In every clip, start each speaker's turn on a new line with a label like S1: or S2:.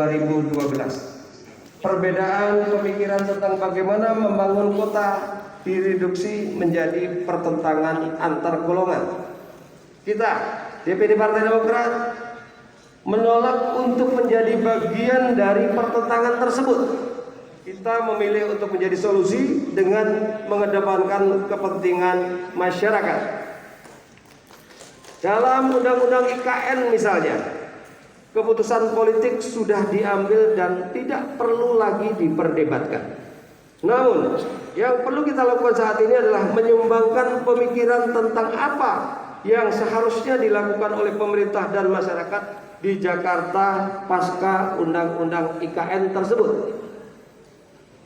S1: 2012. Perbedaan pemikiran tentang bagaimana membangun kota direduksi menjadi pertentangan antar golongan. Kita, DPD Partai Demokrat, menolak untuk menjadi bagian dari pertentangan tersebut. Kita memilih untuk menjadi solusi dengan mengedepankan kepentingan masyarakat. Dalam Undang-Undang IKN misalnya, keputusan politik sudah diambil dan tidak perlu lagi diperdebatkan. Namun, yang perlu kita lakukan saat ini adalah menyumbangkan pemikiran tentang apa yang seharusnya dilakukan oleh pemerintah dan masyarakat di Jakarta pasca Undang-Undang IKN tersebut.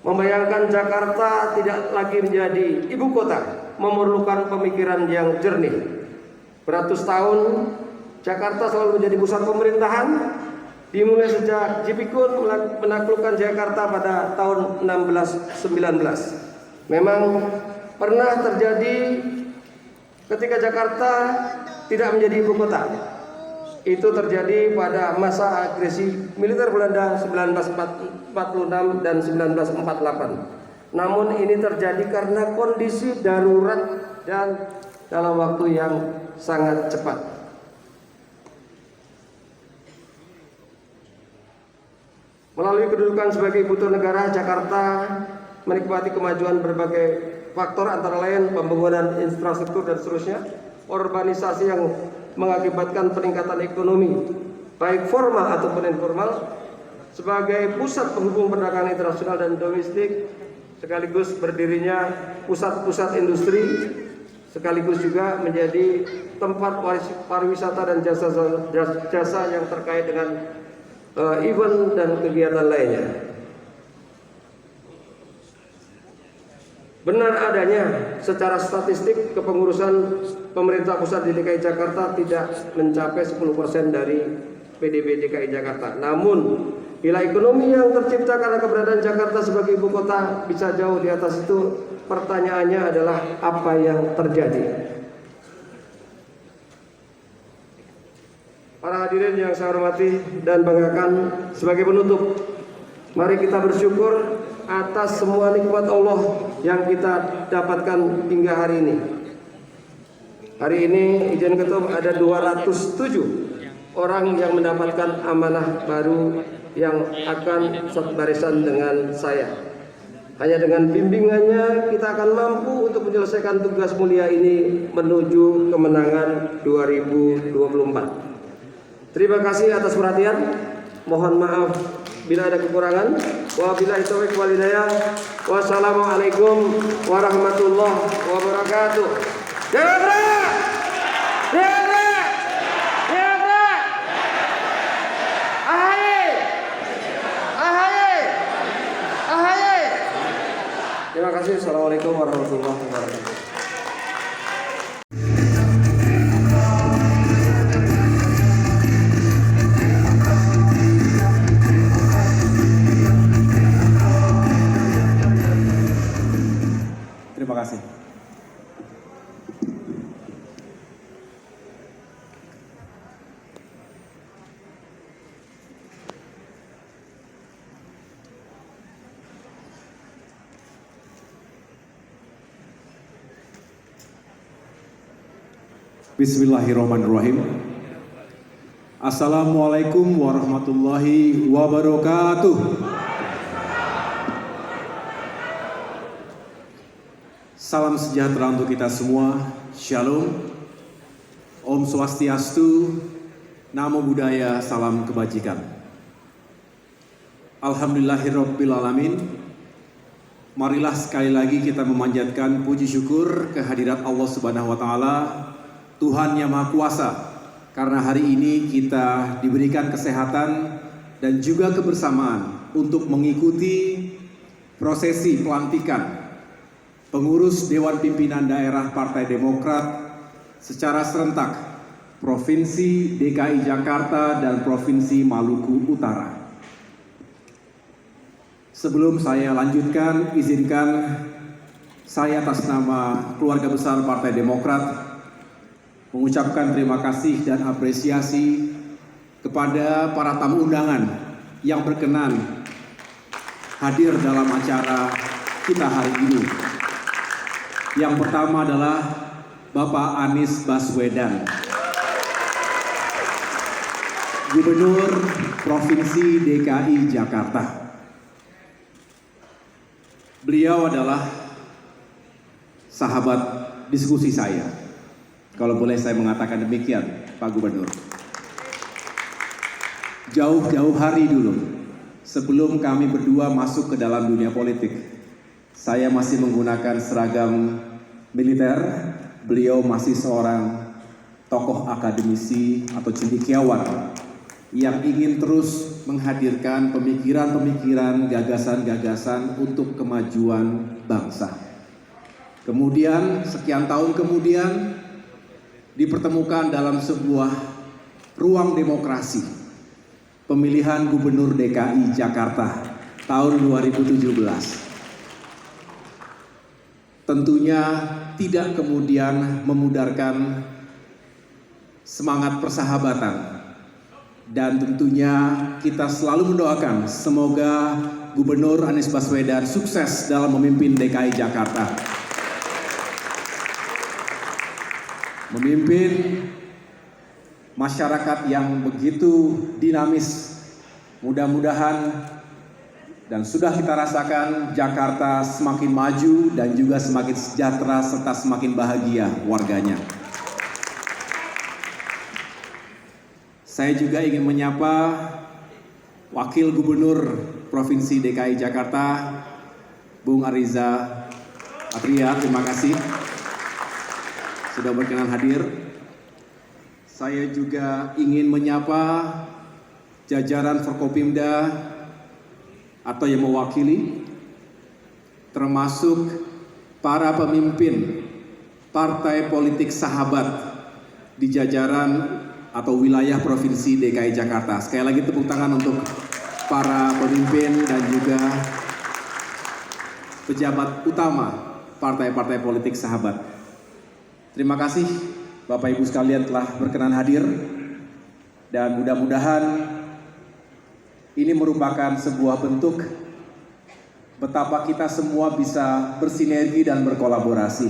S1: Membayangkan Jakarta tidak lagi menjadi ibu kota memerlukan pemikiran yang jernih. Beratus tahun Jakarta selalu menjadi pusat pemerintahan, dimulai sejak Jipikun menaklukkan Jakarta pada tahun 1619. Memang pernah terjadi ketika Jakarta tidak menjadi ibu kota. Itu terjadi pada masa agresi militer Belanda 1946 dan 1948. Namun ini terjadi karena kondisi darurat dan dalam waktu yang sangat cepat. Melalui kedudukan sebagai ibu kota negara, Jakarta menikmati kemajuan berbagai faktor antara lain pembangunan infrastruktur dan seterusnya, urbanisasi yang mengakibatkan peningkatan ekonomi baik formal ataupun informal, sebagai pusat penghubung perdagangan internasional dan domestik, sekaligus berdirinya pusat-pusat industri, sekaligus juga menjadi tempat pariwisata dan jasa yang terkait dengan event dan kegiatan lainnya. Benar adanya secara statistik kepengurusan pemerintah pusat di DKI Jakarta tidak mencapai 10% dari PDB DKI Jakarta. Namun bila ekonomi yang tercipta karena keberadaan Jakarta sebagai ibu kota bisa jauh di atas itu, pertanyaannya adalah apa yang terjadi? Para hadirin yang saya hormati dan banggakan, sebagai penutup, mari kita bersyukur atas semua nikmat Allah yang kita dapatkan hingga hari ini. Hari ini izin ketum ada 207 orang yang mendapatkan amanah baru yang akan satu barisan dengan saya. Hanya dengan bimbingannya kita akan mampu untuk menyelesaikan tugas mulia ini menuju kemenangan 2024. Terima kasih atas perhatian. Mohon maaf bila ada kekurangan. Wabillahi taufiq wal hidayah. Wassalamualaikum warahmatullahi wabarakatuh. Demokrat! Demokrat! Demokrat! AHY! AHY! AHY! Terima kasih. Assalamualaikum warahmatullahi wabarakatuh.
S2: Terima kasih. Bismillahirrahmanirrahim. Assalamualaikum warahmatullahi wabarakatuh. Salam sejahtera untuk kita semua. Shalom. Om Swastiastu. Namo Buddhaya. Salam kebajikan. Alhamdulillahirabbil alamin. Marilah sekali lagi kita memanjatkan puji syukur kehadirat Allah Subhanahu wa taala, Tuhan yang Maha Kuasa, karena hari ini kita diberikan kesehatan dan juga kebersamaan untuk mengikuti prosesi pelantikan pengurus Dewan Pimpinan Daerah Partai Demokrat secara serentak Provinsi DKI Jakarta dan Provinsi Maluku Utara. Sebelum saya lanjutkan, izinkan saya atas nama keluarga besar Partai Demokrat mengucapkan terima kasih dan apresiasi kepada para tamu undangan yang berkenan hadir dalam acara kita hari ini. Yang pertama adalah Bapak Anies Baswedan, Gubernur Provinsi DKI Jakarta. Beliau adalah sahabat diskusi saya, kalau boleh saya mengatakan demikian, Pak Gubernur. Jauh-jauh hari dulu, sebelum kami berdua masuk ke dalam dunia politik, saya masih menggunakan seragam militer, beliau masih seorang tokoh akademisi atau cendekiawan yang ingin terus menghadirkan pemikiran-pemikiran, gagasan-gagasan untuk kemajuan bangsa. Kemudian, sekian tahun kemudian, dipertemukan dalam sebuah ruang demokrasi, pemilihan Gubernur DKI Jakarta tahun 2017. Tentunya tidak kemudian memudarkan semangat persahabatan. Dan tentunya kita selalu mendoakan semoga Gubernur Anies Baswedan sukses dalam memimpin DKI Jakarta. Memimpin masyarakat yang begitu dinamis. Mudah-mudahan dan sudah kita rasakan Jakarta semakin maju dan juga semakin sejahtera serta semakin bahagia warganya. Saya juga ingin menyapa Wakil Gubernur Provinsi DKI Jakarta, Bung Ariza Atria, terima kasih sudah berkenan hadir. Saya juga ingin menyapa jajaran Forkopimda atau yang mewakili, termasuk para pemimpin partai politik sahabat di jajaran atau wilayah Provinsi DKI Jakarta. Sekali lagi tepuk tangan untuk para pemimpin dan juga pejabat utama partai-partai politik sahabat. Terima kasih Bapak Ibu sekalian telah berkenan hadir, dan mudah-mudahan ini merupakan sebuah bentuk betapa kita semua bisa bersinergi dan berkolaborasi.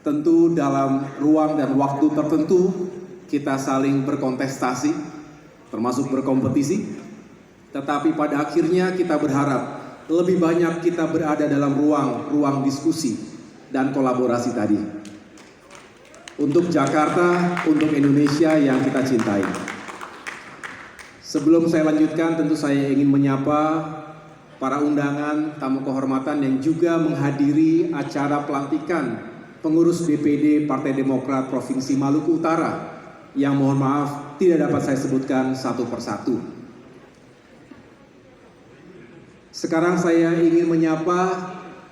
S2: Tentu dalam ruang dan waktu tertentu kita saling berkontestasi, termasuk berkompetisi, tetapi pada akhirnya kita berharap lebih banyak kita berada dalam ruang diskusi dan kolaborasi tadi. Untuk Jakarta, untuk Indonesia yang kita cintai. Sebelum saya lanjutkan, tentu saya ingin menyapa para undangan, tamu kehormatan yang juga menghadiri acara pelantikan pengurus DPD Partai Demokrat Provinsi Maluku Utara, yang mohon maaf tidak dapat saya sebutkan satu persatu. Sekarang saya ingin menyapa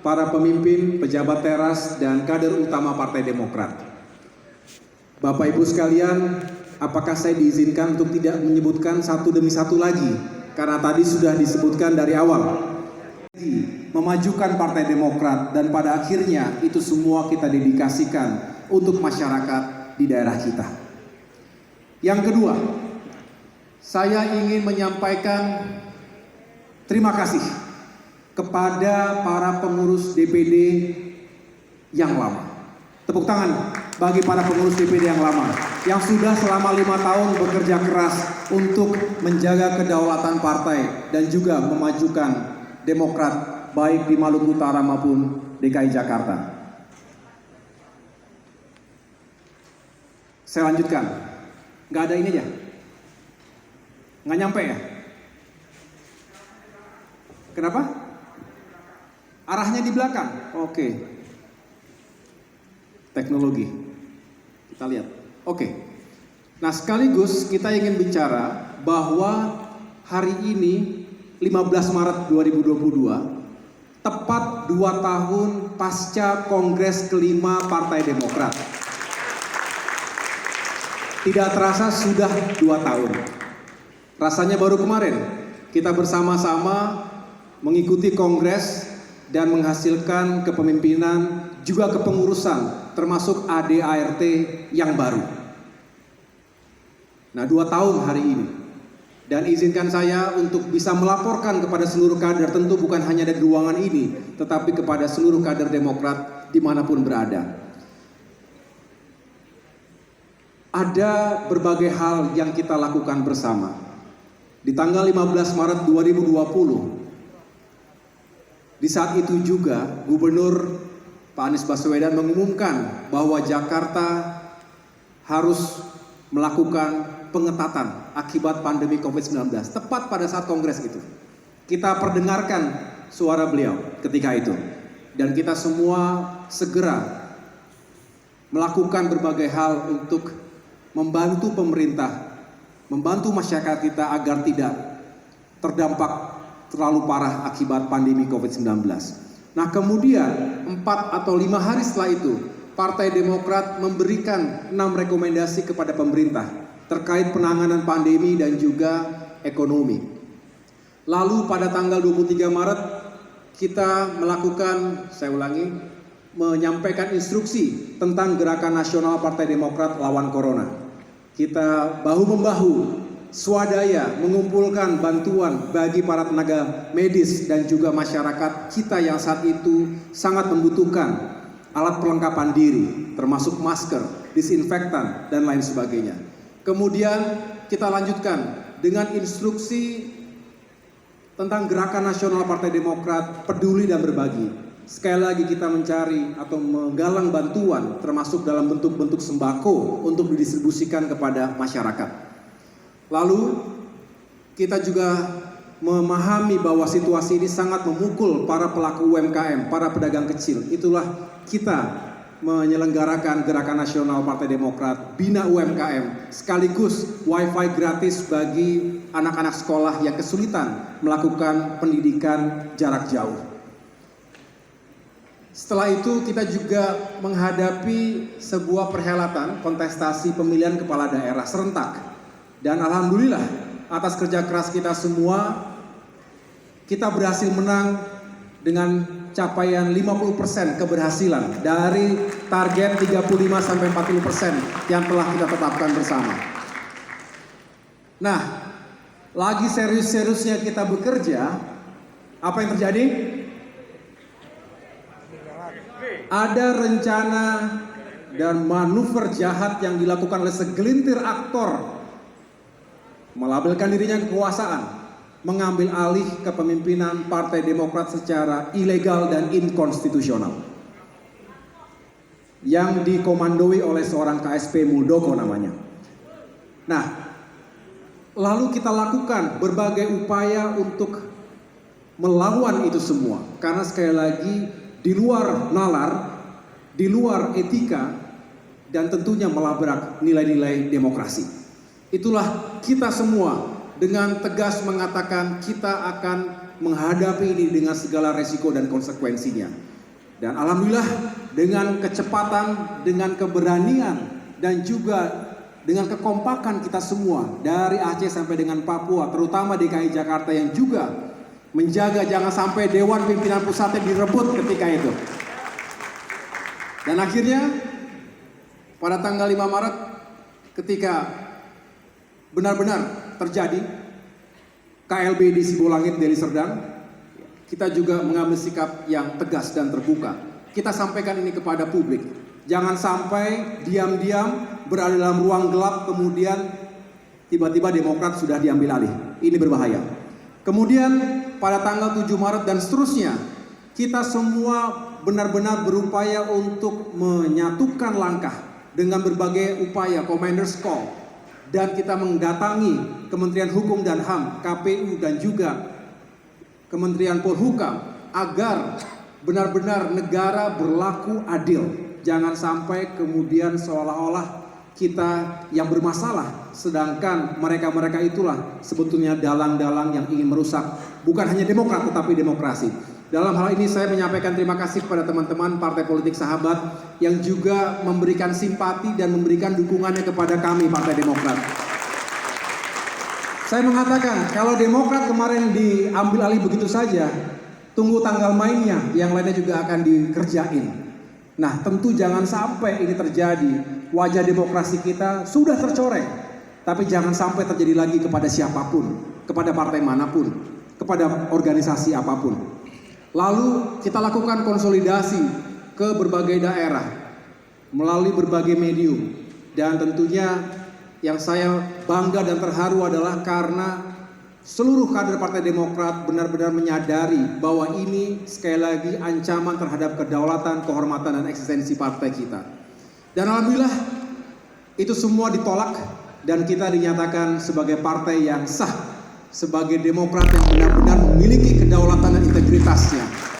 S2: para pemimpin, pejabat teras, dan kader utama Partai Demokrat. Bapak Ibu sekalian, apakah saya diizinkan untuk tidak menyebutkan satu demi satu lagi? Karena tadi sudah disebutkan dari awal. Memajukan Partai Demokrat, dan pada akhirnya itu semua kita dedikasikan untuk masyarakat di daerah kita. Yang kedua, saya ingin menyampaikan terima kasih kepada para pengurus DPD yang lama. Tepuk tangan bagi para pengurus DPD yang lama, yang sudah selama 5 tahun bekerja keras untuk menjaga kedaulatan partai dan juga memajukan Demokrat baik di Maluku Utara maupun DKI Jakarta. Saya lanjutkan. Nggak ada ini aja? Nggak nyampe ya? Kenapa? Arahnya di belakang. Oke. Teknologi. Kita lihat. Oke. Nah, sekaligus kita ingin bicara bahwa hari ini 15 Maret 2022 tepat 2 tahun pasca Kongres kelima Partai Demokrat. Tidak terasa sudah 2 tahun. Rasanya baru kemarin kita bersama-sama mengikuti kongres dan menghasilkan kepemimpinan juga kepengurusan termasuk AD/ART yang baru. Nah, 2 tahun hari ini Dan izinkan saya untuk bisa melaporkan kepada seluruh kader, tentu bukan hanya dari ruangan ini, tetapi kepada seluruh kader Demokrat dimanapun berada. Ada berbagai hal yang kita lakukan bersama. Di tanggal 15 Maret 2020, di saat itu juga Gubernur Pak Anies Baswedan mengumumkan bahwa Jakarta harus melakukan pengetatan akibat pandemi COVID-19. Tepat pada saat kongres itu, kita perdengarkan suara beliau ketika itu. Dan kita semua segera melakukan berbagai hal untuk membantu pemerintah, membantu masyarakat kita agar tidak terdampak terlalu parah akibat pandemi COVID-19. Nah, kemudian 4 atau 5 hari setelah itu, Partai Demokrat memberikan 6 rekomendasi kepada pemerintah terkait penanganan pandemi dan juga ekonomi. Lalu pada tanggal 23 Maret kita melakukan, menyampaikan instruksi tentang Gerakan Nasional Partai Demokrat Lawan Corona. Kita bahu-membahu, swadaya mengumpulkan bantuan bagi para tenaga medis dan juga masyarakat kita yang saat itu sangat membutuhkan alat perlengkapan diri, termasuk masker, disinfektan, dan lain sebagainya. Kemudian kita lanjutkan dengan instruksi tentang Gerakan Nasional Partai Demokrat Peduli dan Berbagi. Sekali lagi kita mencari atau menggalang bantuan termasuk dalam bentuk-bentuk sembako untuk didistribusikan kepada masyarakat. Lalu kita juga memahami bahwa situasi ini sangat memukul para pelaku UMKM, para pedagang kecil. Itulah kita menyelenggarakan Gerakan Nasional Partai Demokrat Bina UMKM, sekaligus wifi gratis bagi anak-anak sekolah yang kesulitan melakukan pendidikan jarak jauh. Setelah itu kita juga menghadapi sebuah perhelatan kontestasi pemilihan kepala daerah serentak. Dan alhamdulillah atas kerja keras kita semua, kita berhasil menang dengan capaian 50% keberhasilan dari target 35-40% yang telah kita tetapkan bersama. Nah, lagi serius-seriusnya kita bekerja, apa yang terjadi? Ada rencana dan manuver jahat yang dilakukan oleh segelintir aktor melabelkan dirinya kekuasaan, mengambil alih kepemimpinan Partai Demokrat secara ilegal dan inkonstitusional yang dikomandoi oleh seorang KSP Muldoko namanya. Nah, lalu kita lakukan berbagai upaya untuk melawan itu semua, karena sekali lagi di luar nalar, di luar etika, dan tentunya melabrak nilai-nilai demokrasi. Itulah kita semua dengan tegas mengatakan kita akan menghadapi ini dengan segala resiko dan konsekuensinya. Dan alhamdulillah dengan kecepatan, dengan keberanian, dan juga dengan kekompakan kita semua dari Aceh sampai dengan Papua, terutama DKI Jakarta yang juga menjaga jangan sampai Dewan Pimpinan Pusatnya direbut ketika itu. Dan akhirnya pada tanggal 5 Maret ketika benar-benar terjadi KLB di Sibolangit, Deli Serdang, kita juga mengambil sikap yang tegas dan terbuka. Kita sampaikan ini kepada publik. Jangan sampai diam-diam berada dalam ruang gelap kemudian tiba-tiba Demokrat sudah diambil alih. Ini berbahaya. Kemudian pada tanggal 7 Maret dan seterusnya, kita semua benar-benar berupaya untuk menyatukan langkah dengan berbagai upaya Commander's Call. Dan kita mendatangi Kementerian Hukum dan HAM, KPU, dan juga Kementerian Polhukam agar benar-benar negara berlaku adil. Jangan sampai kemudian seolah-olah kita yang bermasalah, sedangkan mereka-mereka itulah sebetulnya dalang-dalang yang ingin merusak bukan hanya Demokrat tetapi demokrasi. Dalam hal ini saya menyampaikan terima kasih kepada teman-teman partai politik sahabat yang juga memberikan simpati dan memberikan dukungannya kepada kami Partai Demokrat. Saya mengatakan kalau Demokrat kemarin diambil alih begitu saja, tunggu tanggal mainnya, yang lainnya juga akan dikerjain. Nah, tentu jangan sampai ini terjadi. Wajah demokrasi kita sudah tercoreng Tapi jangan sampai terjadi lagi kepada siapapun, kepada partai manapun, kepada organisasi apapun. Lalu kita lakukan konsolidasi ke berbagai daerah melalui berbagai medium. Dan tentunya yang saya bangga dan terharu adalah karena seluruh kader Partai Demokrat benar-benar menyadari bahwa ini sekali lagi ancaman terhadap kedaulatan, kehormatan, dan eksistensi partai kita. Dan alhamdulillah itu semua ditolak dan kita dinyatakan sebagai partai yang sah, sebagai Demokrat yang benar-benar memiliki kedaulatan dan integritasnya.